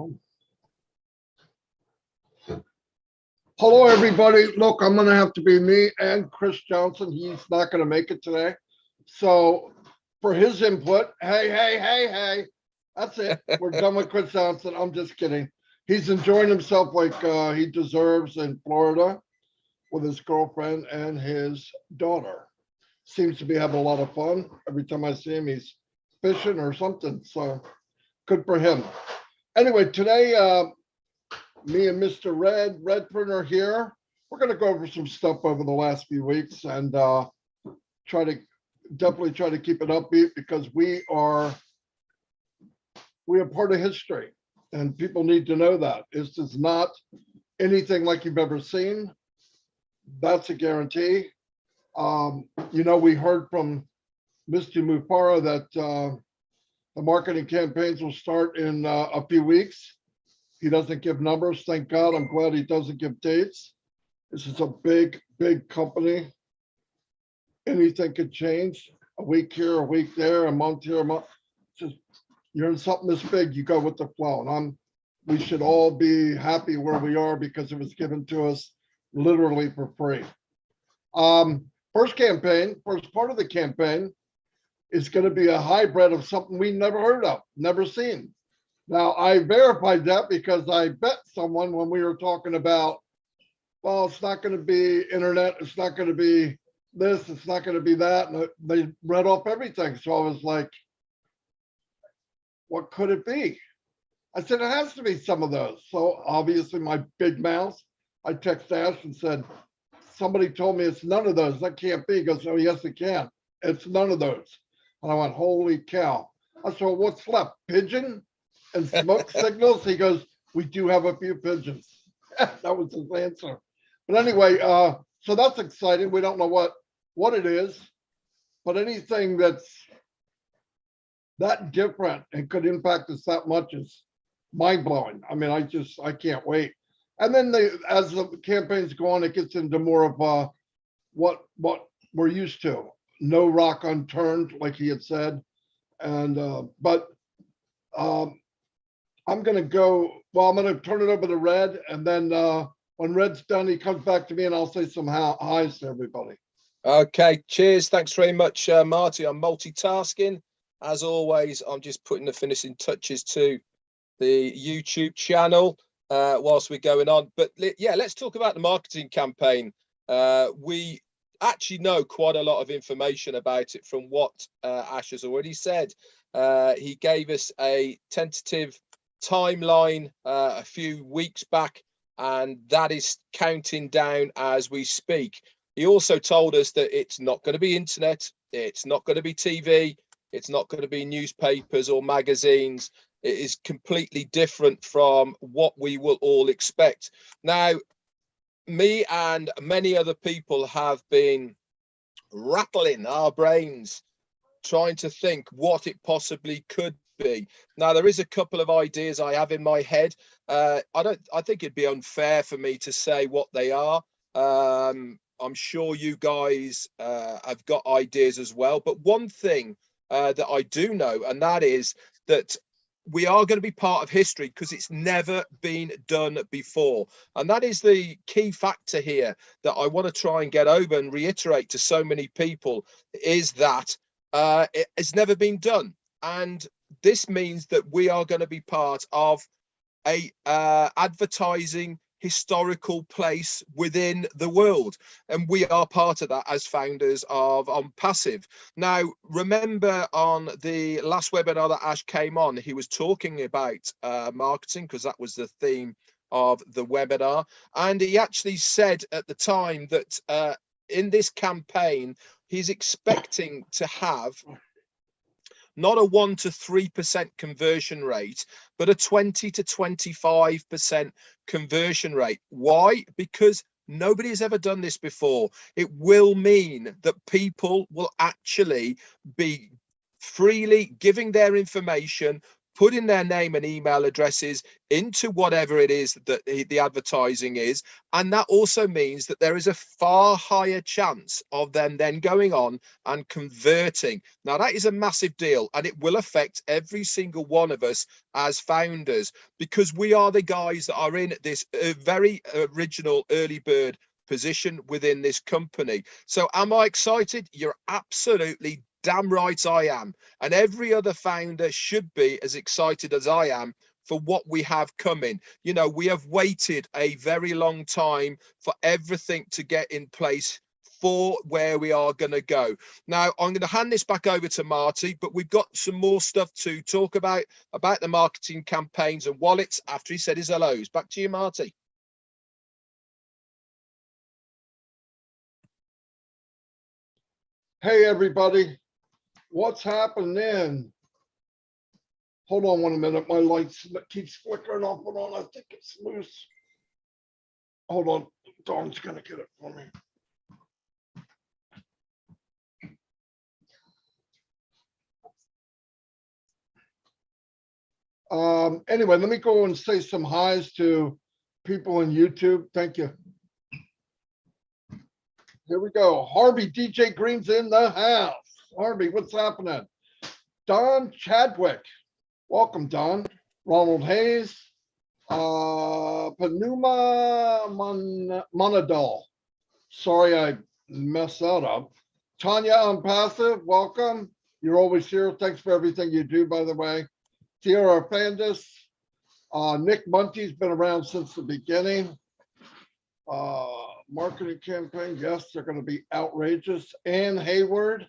Oh. Hello, everybody. Look, I'm going to have to be me and Chris Johnson. He's not going to make it today. So for his input, hey, that's it. We're done with Chris Johnson. I'm just kidding. He's enjoying himself like he deserves in Florida with his girlfriend and his daughter. Seems to be having a lot of fun. Every time I see him, he's fishing or something. So good for him. Anyway, today, me and Mr. Redfern are here. We're going to go over some stuff over the last few weeks and definitely try to keep it upbeat because we are part of history and people need to know that. This is not anything like you've ever seen. That's a guarantee. We heard from Mr. Mufareh that the marketing campaigns will start in a few weeks. He doesn't give numbers. Thank God. I'm glad he doesn't give dates. This is a big company. Anything could change. A week here, a week there, a month here, a month. Just you're in something this big, you go with the flow. And we should all be happy where we are because it was given to us literally for free. First part of the campaign is going to be a hybrid of something we never heard of, never seen. Now, I verified that because I bet someone when we were talking about, well, it's not going to be internet, it's not going to be this, it's not going to be that. And they read off everything. So I was like, what could it be? I said, it has to be some of those. So obviously my big mouth, I texted Ash and said, somebody told me it's none of those. That can't be. He goes, oh, yes, it can. It's none of those. And I went, holy cow. I said, well, what's left? Pigeon and smoke signals? He goes, we do have a few pigeons. That was his answer. But anyway, so that's exciting. We don't know what it is, but anything that's that different and could impact us that much is mind-blowing. I mean, I can't wait. And then as the campaigns go on, it gets into more of what we're used to. No rock unturned, like he had said. And I'm going to turn it over to Red. And then when Red's done, he comes back to me and I'll say some highs to everybody. Okay, cheers. Thanks very much, Marty. I'm multitasking. As always, I'm just putting the finishing touches to the YouTube channel whilst we're going on. But yeah, let's talk about the marketing campaign. We actually know quite a lot of information about it from what Ash has already said. He gave us a tentative timeline a few weeks back, and that is counting down as we speak. He also told us that it's not going to be internet, it's not going to be TV, it's not going to be newspapers or magazines. It is completely different from what we will all expect. Now, me and many other people have been rattling our brains trying to think what it possibly could be. Now, there is a couple of ideas I have in my head. I think it'd be unfair for me to say what they are. I'm sure you guys have got ideas as well. But one thing that I do know, and that is that we are going to be part of history because it's never been done before. And that is the key factor here that I want to try and get over and reiterate to so many people is that it has never been done. And this means that we are going to be part of a advertising historical place within the world, and we are part of that as founders of Onpassive. Now, remember on the last webinar that Ash came on, he was talking about marketing because that was the theme of the webinar, and he actually said at the time that in this campaign he's expecting to have not a 1 to 3% conversion rate, but a 20 to 25% conversion rate. Why? Because nobody has ever done this before. It will mean that people will actually be freely giving their information, putting their name and email addresses into whatever it is that the advertising is. And that also means that there is a far higher chance of them then going on and converting. Now, that is a massive deal, and it will affect every single one of us as founders, because we are the guys that are in this very original early bird position within this company. So am I excited? You're absolutely damn right I am. And every other founder should be as excited as I am for what we have coming. You know, we have waited a very long time for everything to get in place for where we are going to go. Now, I'm going to hand this back over to Marty, but we've got some more stuff to talk about the marketing campaigns and wallets after he said his hellos. Back to you, Marty. Hey, everybody. What's happening? Hold on 1 minute. My light keeps flickering off and on. I think it's loose. Hold on. Dawn's going to get it for me. Anyway, let me go and say some highs to people in YouTube. Thank you. Here we go. Harvey DJ Green's in the house. Harvey, what's happening? Don Chadwick. Welcome, Don. Ronald Hayes. Panuma Monadol. Sorry, I messed that up. Tanya Onpassive, welcome. You're always here. Thanks for everything you do, by the way. Tierra Pandis. Nick Munty's been around since the beginning. Marketing campaign, yes, they're going to be outrageous. Ann Hayward.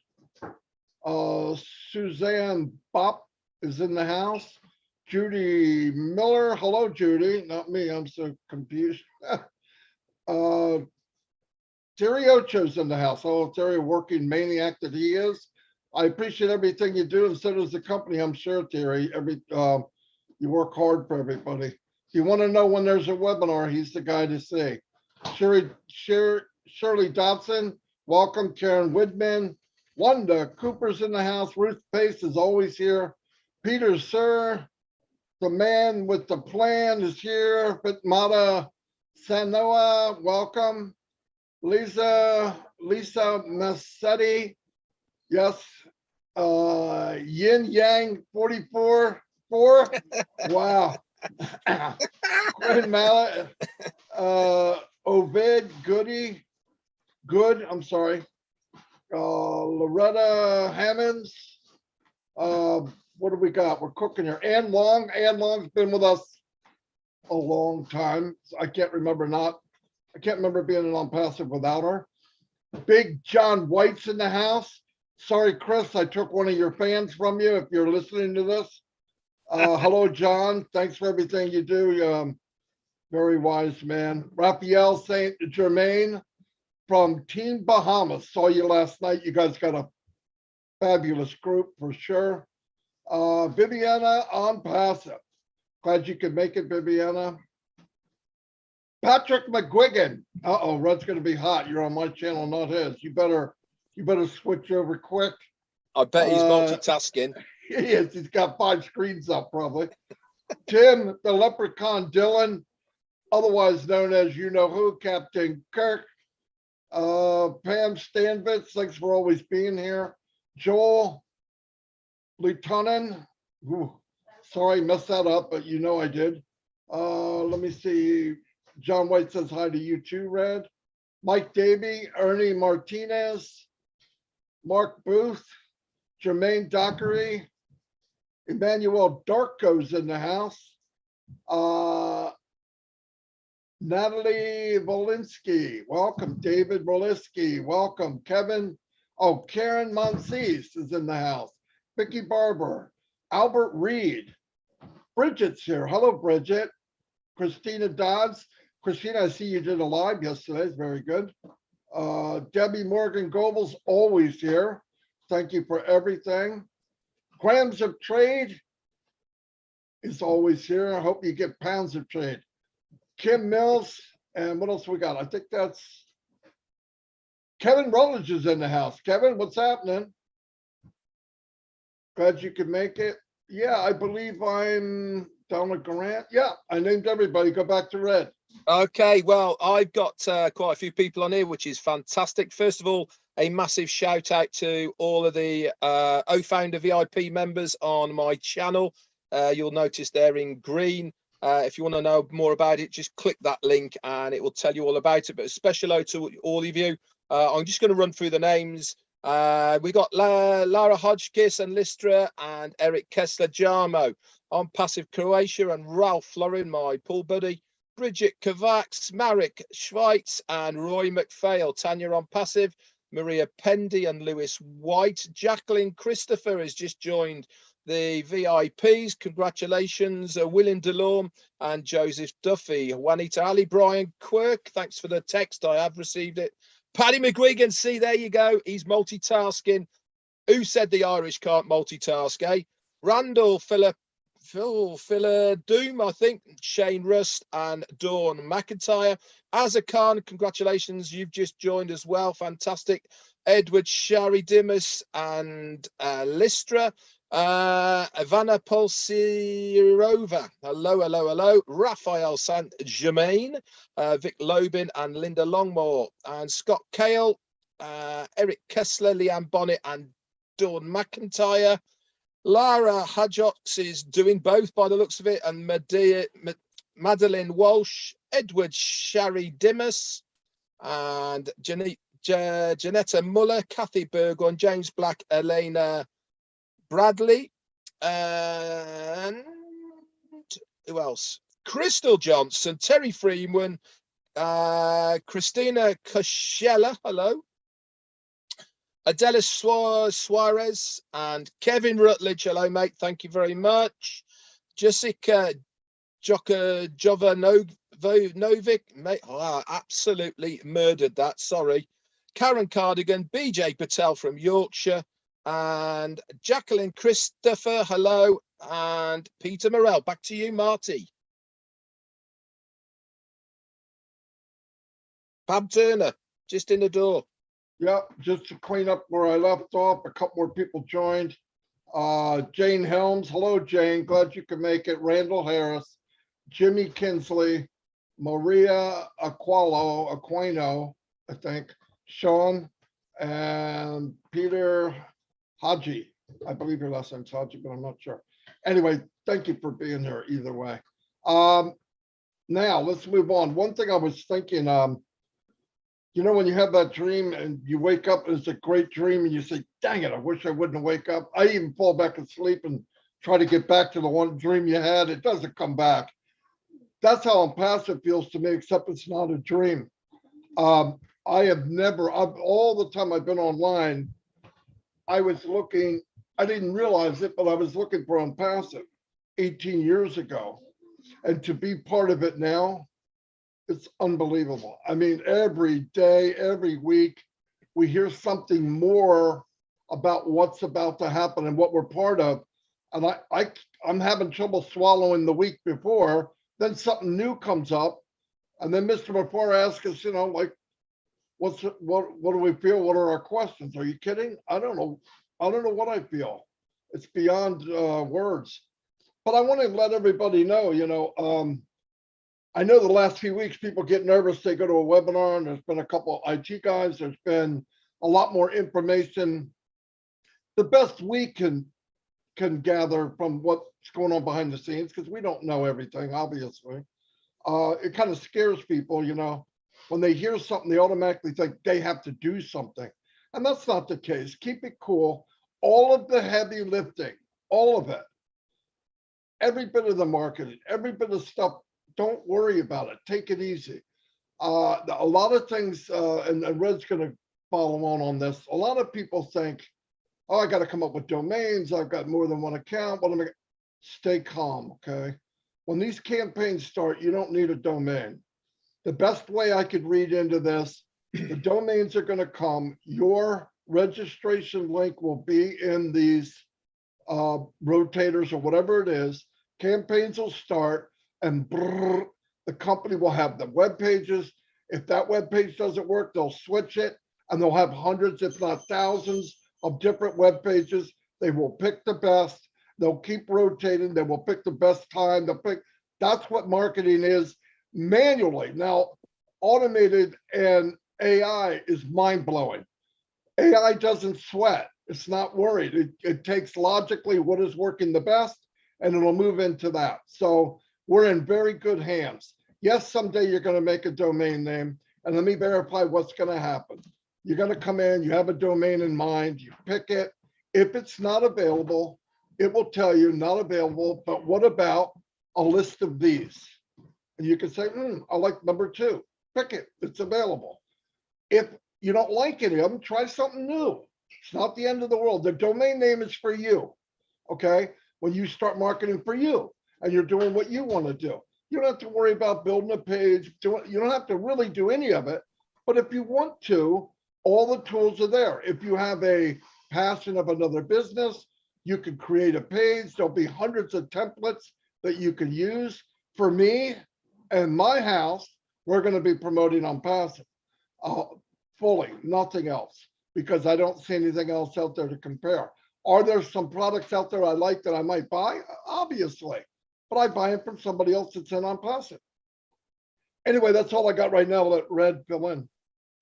Suzanne Bopp is in the house. Judy Miller. Hello, Judy. Not me. I'm so confused. Terry Ocho's in the house. Oh, Terry, working maniac that he is. I appreciate everything you do, and so does the company, I'm sure, Terry. You work hard for everybody. If you want to know when there's a webinar, he's the guy to see. Shirley Dotson, welcome. Karen Widman. Wanda Cooper's in the house. Ruth Pace is always here. Peter Sir, the man with the plan, is here. Bitmata Sanoa, welcome. Lisa Massetti, yes. Yin Yang 44. Wow. Quinn Mallet, Ovid Goody, I'm sorry. Loretta Hammonds. What do we got? We're cooking here. Ann Long's been with us a long time. I can't remember being an ONPASSIVE without her. Big John White's in the house. Sorry, Chris, I took one of your fans from you if you're listening to this. Hello, John. Thanks for everything you do. Very wise man. Raphael St. Germain from Team Bahamas. Saw you last night. You guys got a fabulous group for sure. Viviana ONPASSIVE. Glad you could make it, Viviana. Patrick McGuigan. Uh-oh, Red's gonna be hot. You're on my channel, not his. You better switch over quick. I bet he's multitasking. He is. He's got 5 screens up, probably. Tim, the Leprechaun Dylan, otherwise known as you know who, Captain Kirk. Pam Stanvitz, thanks for always being here. Joel Lieutenant. Sorry, messed that up, but you know I did. Let me see. John White says hi to you too, Red. Mike Davey, Ernie Martinez, Mark Booth, Jermaine Dockery, Emmanuel Darko's in the house. Natalie Volinsky, welcome. David Volinsky, welcome. Kevin, Karen Monsees is in the house. Vicky Barber, Albert Reed, Bridget's here. Hello, Bridget. Christina Dodds. Christina, I see you did a live yesterday. It's very good. Debbie Morgan Goebel's always here. Thank you for everything. Grams of Trade is always here. I hope you get pounds of trade. Kim Mills, and what else we got? I think that's Kevin Rutledge is in the house. Kevin, what's happening? Glad you could make it. Yeah, I believe I'm Donald Grant. Yeah, I named everybody. Go back to Red. Okay, well, I've got quite a few people on here, which is fantastic. First of all, a massive shout out to all of the O-Founder VIP members on my channel. You'll notice they're in green. If you want to know more about it, just click that link and it will tell you all about it. But a special hello to all of you. I'm just going to run through the names. We got Lara Hodgkiss and Listra and Eric Kessler Jarmo on Passive Croatia and Ralph Florin, my pool buddy. Bridget Kovacs, Marek Schweitz and Roy McPhail, Tanya on Passive, Maria Pendy and Lewis White. Jacqueline Christopher has just joined the VIPs. Congratulations, William Delorme and Joseph Duffy. Juanita Ali, Brian Quirk, thanks for the text. I have received it. Paddy McGuigan, see, there you go. He's multitasking. Who said the Irish can't multitask, eh? Randall Philip. Phil Doom, I think, Shane Rust and Dawn McIntyre. Azza Khan, congratulations, you've just joined as well. Fantastic. Edward Shari Dimas and Listra. Ivana Polsirova. Hello. Raphael Saint Germain, Vic Lobin and Linda Longmore. And Scott Kale, Eric Kessler, Leanne Bonnet and Dawn McIntyre. Lara Hadjox is doing both by the looks of it, and Madeline Walsh, Edward Shari Dimas, and Janetta Muller, Kathy Burgon, James Black, Elena Bradley, and who else? Crystal Johnson, Terry Freeman, Christina Coachella, hello. Adela Suarez and Kevin Rutledge. Hello, mate. Thank you very much. Jessica Jovanovic. Mate, I absolutely murdered that. Sorry. Karen Cardigan, BJ Patel from Yorkshire, and Jacqueline Christopher. Hello. And Peter Morell. Back to you, Marty. Pab Turner, just in the door. Yep, just to clean up where I left off, a couple more people joined. Jane Helms, hello Jane, glad you could make it. Randall Harris, Jimmy Kinsley, Maria Aquino, I think, Sean, and Peter Haji. I believe your last name's Haji, but I'm not sure. Anyway, thank you for being here either way. Now let's move on. One thing I was thinking, you know, when you have that dream and you wake up and it's a great dream and you say, dang it, I wish I wouldn't wake up. I even fall back asleep and try to get back to the one dream you had. It doesn't come back. That's how ONPASSIVE feels to me, except it's not a dream. I have never, all the time I've been online, I was looking, I didn't realize it, but I was looking for ONPASSIVE 18 years ago. And to be part of it now, it's unbelievable. I mean, every day, every week, we hear something more about what's about to happen and what we're part of. And I'm having trouble swallowing the week before. Then something new comes up, and then Mr. Mufareh asks us, you know, like, what do we feel? What are our questions? Are you kidding? I don't know. I don't know what I feel. It's beyond words. But I want to let everybody know, you know, I know the last few weeks people get nervous. They go to a webinar and there's been a couple of IT guys. There's been a lot more information. The best we can gather from what's going on behind the scenes, because we don't know everything, obviously. It kind of scares people, you know, when they hear something, they automatically think they have to do something. And that's not the case. Keep it cool. All of the heavy lifting, all of it, every bit of the marketing, every bit of stuff, don't worry about it. Take it easy. A lot of things, and Red's going to follow on this. A lot of people think, oh, I got to come up with domains. I've got more than one account. What am I? Stay calm, okay? When these campaigns start, you don't need a domain. The best way I could read into this, the domains are going to come. Your registration link will be in these rotators or whatever it is. Campaigns will start, and brrr, the company will have the web pages. If that web page doesn't work, they'll switch it, and they'll have hundreds, if not thousands, of different web pages. They will pick the best. They'll keep rotating. They will pick the best time. That's what marketing is manually. Now, automated and AI is mind blowing. AI doesn't sweat. It's not worried. It takes logically what is working the best and it'll move into that. So we're in very good hands. Yes, someday you're going to make a domain name, and let me verify what's going to happen. You're going to come in, you have a domain in mind, you pick it. If it's not available, it will tell you not available, but what about a list of these? And you can say, I like number 2, pick it, it's available. If you don't like any of them, try something new. It's not the end of the world. The domain name is for you, okay? When you start marketing for you and you're doing what you want to do, you don't have to worry about building a page. You don't have to really do any of it. But if you want to, all the tools are there. If you have a passion of another business, you can create a page. There'll be hundreds of templates that you can use. For me and my house, we're going to be promoting ONPASSIVE fully, nothing else, because I don't see anything else out there to compare. Are there some products out there I like that I might buy? Obviously, but I buy it from somebody else that's in ONPASSIVE. Anyway, that's all I got right now. Let Red fill in.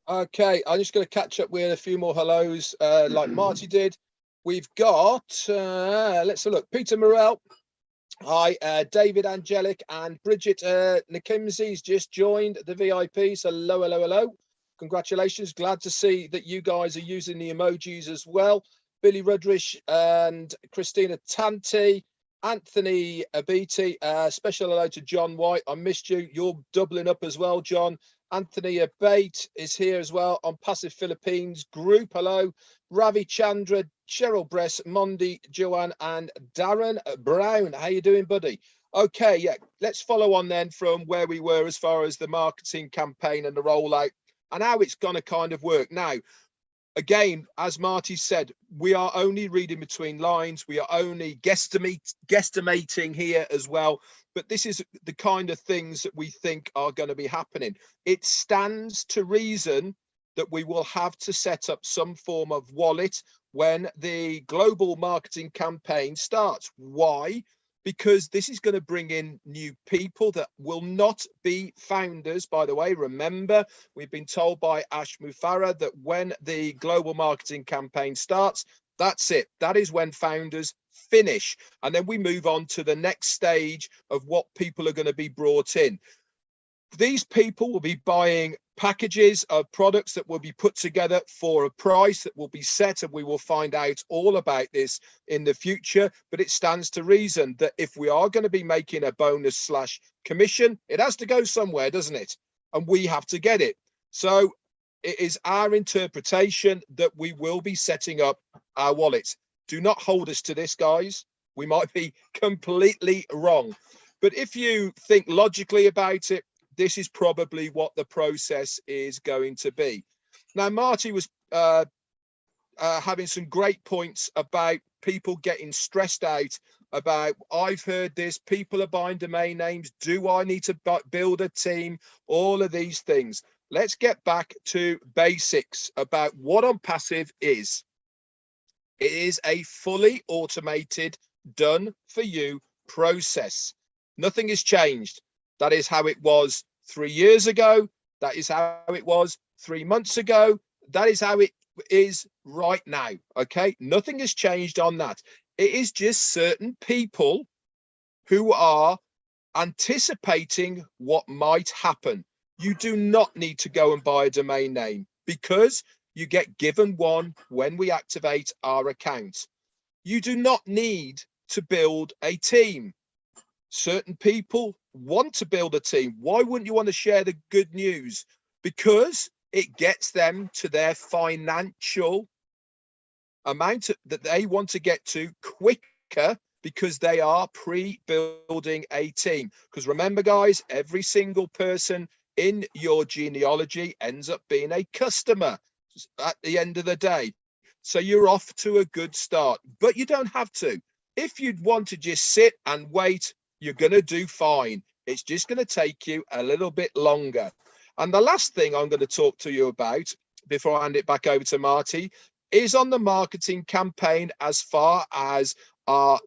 Okay, I'm just going to catch up with a few more hellos like Marty did. We've got, let's have a look, Peter Morell. Hi, David Angelic and Bridget Nikimsey's just joined the VIPs. Hello, hello, hello. Congratulations. Glad to see that you guys are using the emojis as well. Billy Rudrish and Christina Tanti, Anthony Abiti, special hello to John White. I missed you. You're doubling up as well, John. Anthony Abate is here as well on Passive Philippines group. Hello. Ravi Chandra, Cheryl Bress, Mondi, Joanne, and Darren Brown. How you doing, buddy? Okay, yeah, let's follow on then from where we were as far as the marketing campaign and the rollout and how it's going to kind of work. Now, again, as Marty said, we are only reading between lines. We are only guesstimating here as well. But this is the kind of things that we think are going to be happening. It stands to reason that we will have to set up some form of wallet when the global marketing campaign starts. Why? Because this is going to bring in new people that will not be founders. By the way, remember, we've been told by Ash Mufareh that when the global marketing campaign starts, that's it. That is when founders finish. And then we move on to the next stage of what people are going to be brought in. These people will be buying packages of products that will be put together for a price that will be set, and we will find out all about this in the future. But it stands to reason that if we are going to be making a bonus / commission, it has to go somewhere, doesn't it? And we have to get it. So it is our interpretation that we will be setting up our wallets. Do not hold us to this, guys. We might be completely wrong. But if you think logically about it, this is probably what the process is going to be. Now, Marty was having some great points about people getting stressed out about, I've heard this, people are buying domain names. Do I need to build a team? All of these things. Let's get back to basics about what ONPASSIVE is. It is a fully automated, done for you process. Nothing has changed. That is how it was 3 years ago. That is how it was 3 months ago. That is how it is right now. Okay, nothing has changed on that. It is just certain people who are anticipating what might happen. You do not need to go and buy a domain name because you get given one when we activate our account. You do not need to build a team. Certain people want to build a team. Why wouldn't you want to share the good news? Because it gets them to their financial amount that they want to get to quicker because they are pre-building a team. Because remember, guys, every single person in your genealogy ends up being a customer at the end of the day. So you're off to a good start, but you don't have to. If you'd want to just sit and wait, you're going to do fine. It's just going to take you a little bit longer. And the last thing I'm going to talk to you about before I hand it back over to Marty is on the marketing campaign as far as our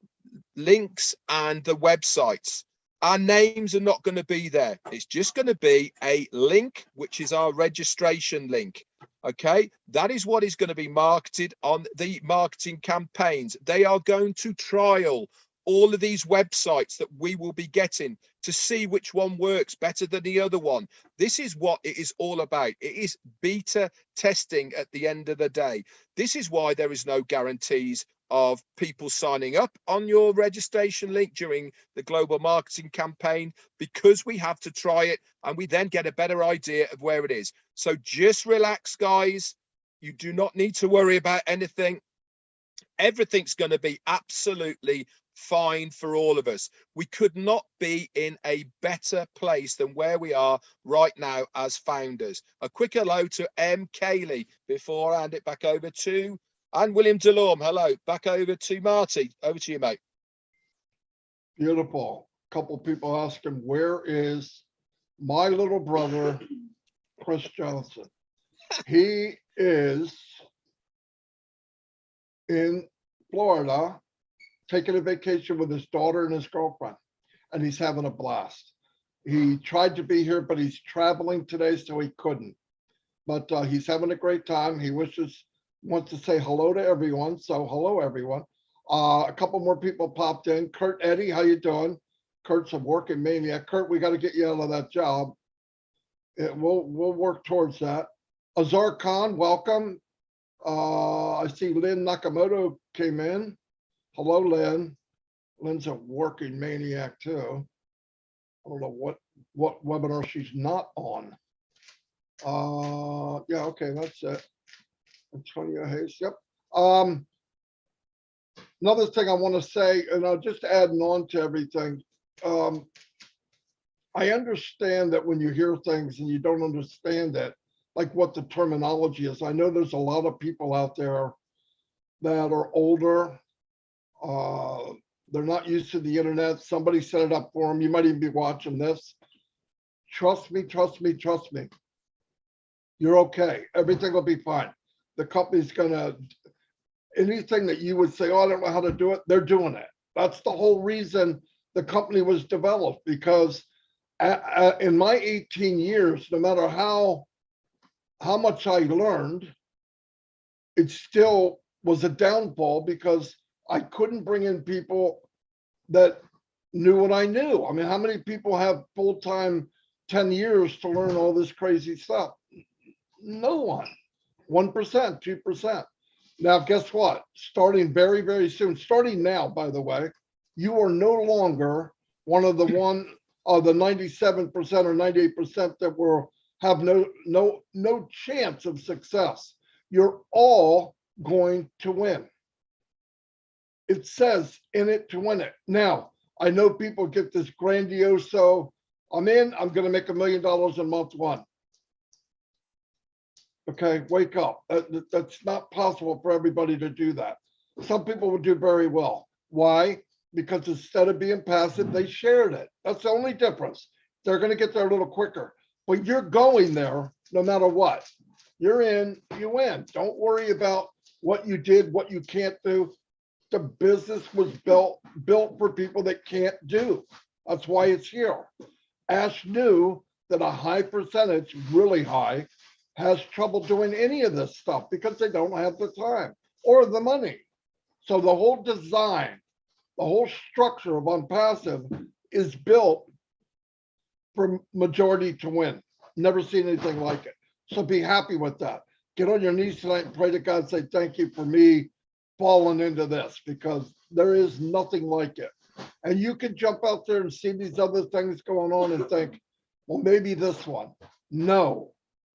links and the websites. Our names are not going to be there. It's just going to be a link, which is our registration link. Okay, that is what is going to be marketed on the marketing campaigns. They are going to trial all of these websites that we will be getting to see which one works better than the other one. This is what it is all about. It is beta testing at the end of the day. This is why there is no guarantees of people signing up on your registration link during the global marketing campaign, because we have to try it and we then get a better idea of where it is. So just relax, guys. You do not need to worry about anything. Everything's going to be absolutely fine for all of us. We could not be in a better place than where we are right now as founders. A quick hello to M. Cayley before I hand it back over to, and William Delorme. Hello, back over to Marty. Over to you, mate. Beautiful. Couple people asking, where is my little brother, Chris Johnson? He is in Florida, taking a vacation with his daughter and his girlfriend, and he's having a blast. He tried to be here, but he's traveling today, so he couldn't. But he's having a great time. He wants to say hello to everyone. So hello, everyone. A couple more people popped in. Kurt Eddy, how you doing? Kurt's a working maniac. Kurt, we got to get you out of that job. We'll work towards that. Azar Khan, welcome. I see Lynn Nakamoto came in. Hello, Lynn. Lynn's a working maniac too. I don't know what webinar she's not on. Yeah, okay, that's it. Antonio Hayes, yep. Another thing I want to say, and I'll just adding on to everything. I understand that when you hear things and you don't understand it, like what the terminology is. I know there's a lot of people out there that are older. They're not used to the internet. Somebody set it up for them. You might even be watching this. Trust me, trust me, trust me. You're okay. Everything will be fine. The company's gonna, anything that you would say, oh, I don't know how to do it, they're doing it. That's the whole reason the company was developed, because in my 18 years, no matter how much I learned, it still was a downfall because I couldn't bring in people that knew what I knew. I mean, how many people have full-time 10 years to learn all this crazy stuff? No one. 1%, 2%. Now, guess what? Starting very, very soon, starting now, by the way, you are no longer one of the 97% or 98% that have no chance of success. You're all going to win. It says in it to win it. Now, I know people get this grandiose, so I'm in, I'm going to make $1 million in month one. Okay, wake up. That's not possible for everybody to do that. Some people will do very well. Why? Because instead of being passive, they shared it. That's the only difference. They're going to get there a little quicker. But you're going there no matter what. You're in, you win. Don't worry about what you did, what you can't do. The business was built for people that can't do. That's why it's here. Ash knew that a high percentage, really high, has trouble doing any of this stuff because they don't have the time or the money. So the whole design, the whole structure of ONPASSIVE is built for majority to win. Never seen anything like it. So be happy with that. Get on your knees tonight and pray to God, say thank you for me falling into this, because there is nothing like it. And you can jump out there and see these other things going on and think, well, maybe this one. No,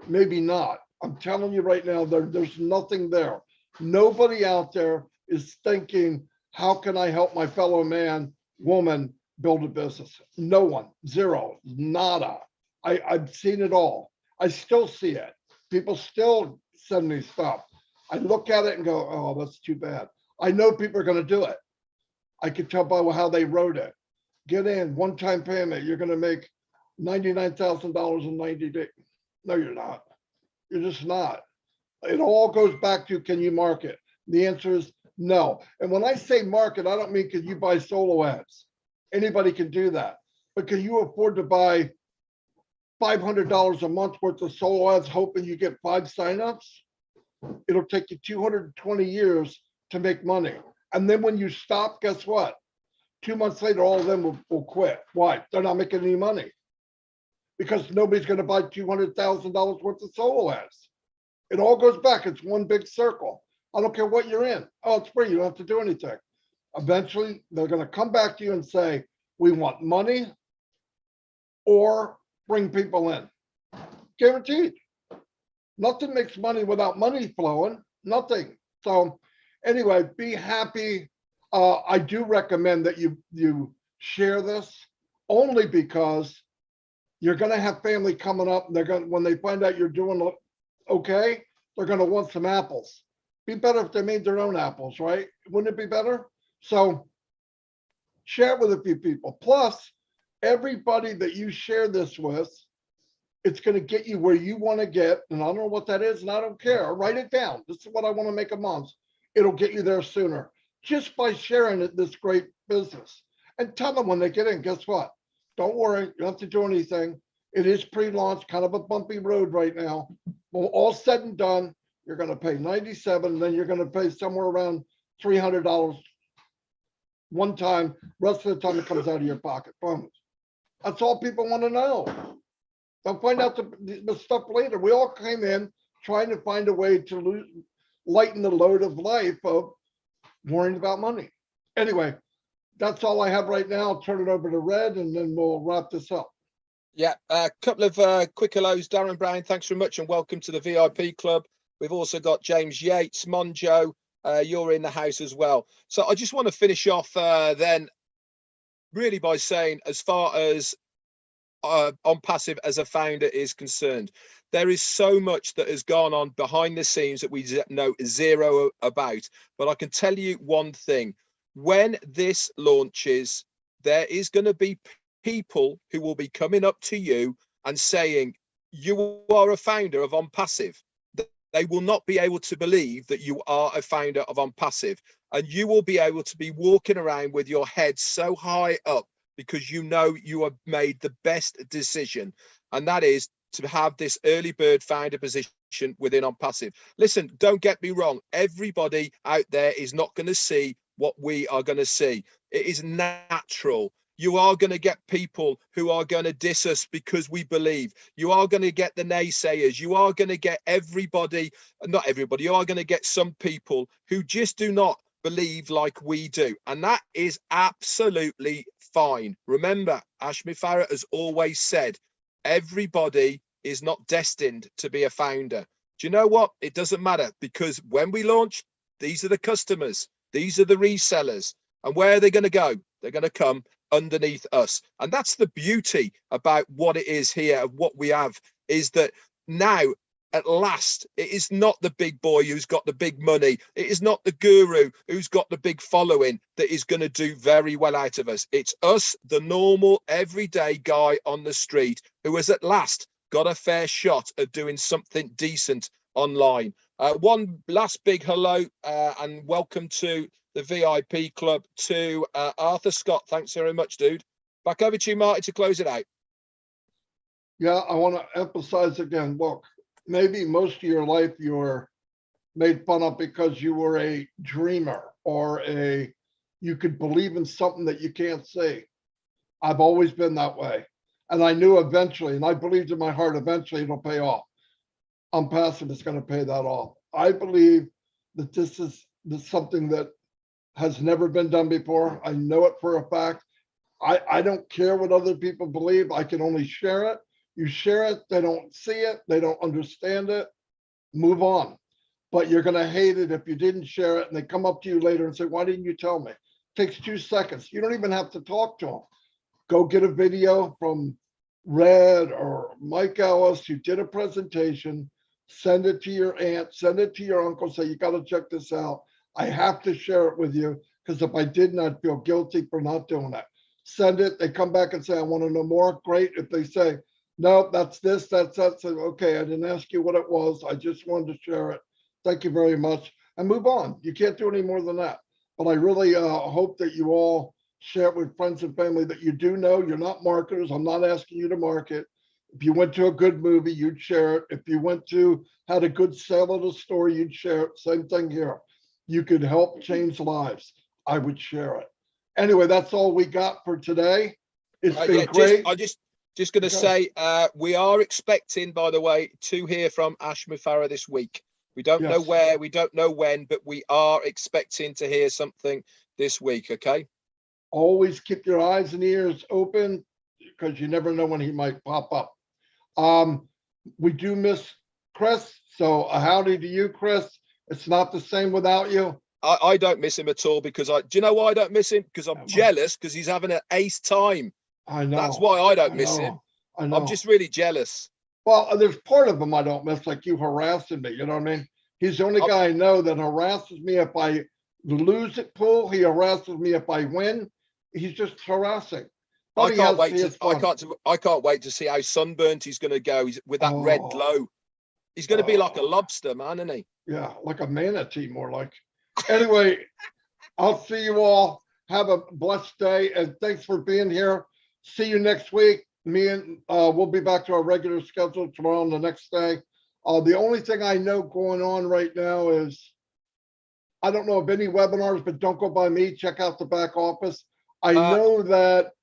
maybe not. I'm telling you right now, there's nothing there. Nobody out there is thinking, how can I help my fellow man, woman build a business? No one, zero, nada. I've seen it all. I still see it. People still send me stuff. I look at it and go, oh, that's too bad. I know people are going to do it. I can tell by how they wrote it. Get in, one-time payment. You're going to make $99,000 in 90 days. No, you're not. You're just not. It all goes back to, can you market? The answer is No. And when I say market, I don't mean because you buy solo ads. Anybody can do that. But can you afford to buy $500 a month worth of solo ads, hoping you get 5 signups? It'll take you 220 years to make money. And then when you stop, guess what? 2 months later, all of them will quit. Why? They're not making any money because nobody's going to buy $200,000 worth of solo ads. It all goes back. It's one big circle. I don't care what you're in. Oh, it's free. You don't have to do anything. Eventually, they're going to come back to you and say, we want money or bring people in. Guaranteed. Nothing makes money without money flowing. Nothing. So anyway, be happy. I do recommend that you share this only because you're going to have family coming up. And they're going, when they find out you're doing okay, they're going to want some apples. Be better if they made their own apples, right? Wouldn't it be better? So share it with a few people. Plus, everybody that you share this with, it's going to get you where you want to get. And I don't know what that is, and I don't care. Write it down. This is what I want to make a month. It'll get you there sooner just by sharing it, this great business. And tell them when they get in, guess what? Don't worry. You don't have to do anything. It is pre-launch, kind of a bumpy road right now. Well, all said and done, you're going to pay $97, and then you're going to pay somewhere around $300 one time. Rest of the time, it comes out of your pocket. Promise. That's all people want to know. They'll find out the stuff later. We all came in trying to find a way to lighten the load of life of worrying about money. Anyway, that's all I have right now. I'll turn it over to Red, and then we'll wrap this up. Yeah, a couple of quick hellos. Darren Brown, thanks very much and welcome to the VIP club. We've also got James Yates, Monjo, you're in the house as well. So I just want to finish off then really by saying, as far as Onpassive as a founder is concerned, there is so much that has gone on behind the scenes that we know zero about. But I can tell you one thing: when this launches, there is going to be people who will be coming up to you and saying, you are a founder of Onpassive. They will not be able to believe that you are a founder of Onpassive, and you will be able to be walking around with your head so high up because you know you have made the best decision, and that is to have this early bird founder position within Onpassive. Listen, don't get me wrong. Everybody out there is not going to see what we are going to see. It is natural. You are going to get people who are going to diss us because we believe. You are going to get the naysayers. You are going to get everybody, not everybody, you are going to get some people who just do not believe like we do. And that is absolutely fine. Remember, Mufareh has always said, everybody is not destined to be a founder. Do you know what? It doesn't matter, because when we launch, these are the customers. These are the resellers. And where are they going to go? They're going to come underneath us. And that's the beauty about what it is here, what we have, is that now at last it is not the big boy who's got the big money, it is not the guru who's got the big following that is going to do very well out of us. It's us, the normal everyday guy on the street, who has at last got a fair shot at doing something decent online. One last big hello and welcome to the VIP club to Arthur Scott. Thanks very much, dude. Back over to you, Marty, to close it out. Yeah, I want to emphasize again, look, maybe most of your life you were made fun of because you were a dreamer or you could believe in something that you can't see. I've always been that way. And I knew eventually, and I believed in my heart, eventually it'll pay off. Onpassive is going to pay that off. I believe that this is something that has never been done before. I know it for a fact. I don't care what other people believe. I can only share it. You share it, they don't see it, they don't understand it, move on. But you're going to hate it if you didn't share it and they come up to you later and say, why didn't you tell me? It takes 2 seconds. You don't even have to talk to them. Go get a video from Red or Mike Ellis who did a presentation, send it to your aunt, send it to your uncle, say, you got to check this out. I have to share it with you because if I didn't, I'd feel guilty for not doing it. Send it. They come back and say, I want to know more. Great. If they say, no, that's this, that's that. So, okay, I didn't ask you what it was. I just wanted to share it. Thank you very much. and move on. You can't do any more than that. But I really hope that you all share it with friends and family that you do know. You're not marketers. I'm not asking you to market. If you went to a good movie, you'd share it. If you had a good sale at a store, you'd share it. Same thing here. You could help change lives. I would share it. Anyway, that's all we got for today. It's been great. Just going to say, we are expecting, by the way, to hear from Ash Mufareh this week. We don't know where, we don't know when, but we are expecting to hear something this week. Okay. Always keep your eyes and ears open because you never know when he might pop up. We do miss Chris. So a howdy to you, Chris. It's not the same without you. I don't miss him at all because do you know why I don't miss him? Because I'm jealous because he's having an ace time. I know. That's why I don't miss him. I know. I'm just really jealous. Well, there's part of him I don't miss, like you harassing me. You know what I mean? He's the only guy I know that harasses me if I lose at pool. He harasses me if I win. He's just harassing. I can't wait to see how sunburnt he's going to go. He's with that red glow. He's going to be like a lobster, man, isn't he? Yeah, like a manatee, more like. Anyway, I'll see you all. Have a blessed day, and thanks for being here. See you next week. Me and we'll be back to our regular schedule tomorrow and the next day. The only thing I know going on right now is I don't know of any webinars, but don't go by me. Check out the back office. I know that.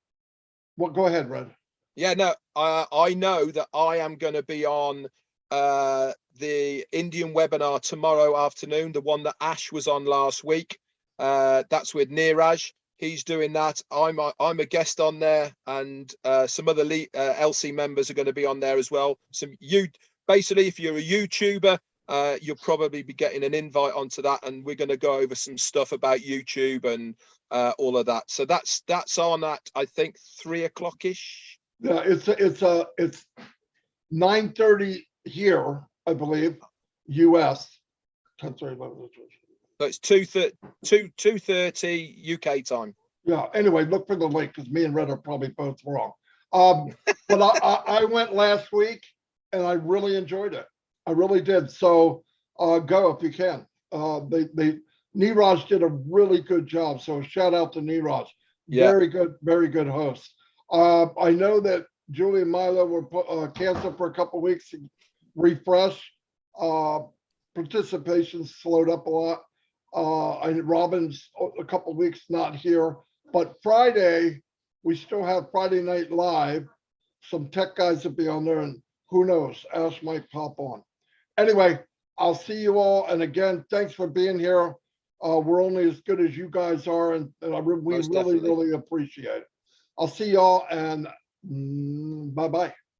Well, go ahead, Red. Yeah, no, I know that I am going to be on the Indian webinar tomorrow afternoon, the one that Ash was on last week. That's with Niraj. He's doing that. I'm a guest on there, and some other LC members are going to be on there as well. Basically, if you're a YouTuber, you'll probably be getting an invite onto that, and we're going to go over some stuff about YouTube and all of that. So that's on at I think 3 o'clock-ish. Yeah, it's 9:30 here, I believe, US. So it's 2:30 UK time. Yeah. Anyway, look for the link because me and Red are probably both wrong. But I went last week and I really enjoyed it. I really did. So go if you can. Niraj did a really good job. So shout out to Niraj. Yeah. Very good host. I know that Julie and Milo were canceled for a couple of weeks to refresh. Participation slowed up a lot. Robin's a couple of weeks not here, but Friday we still have Friday Night Live. Some tech guys will be on there, and who knows, Ash might pop on. Anyway, I'll see you all, and again, thanks for being here. We're only as good as you guys are, and we really appreciate it. I'll see y'all, and bye-bye.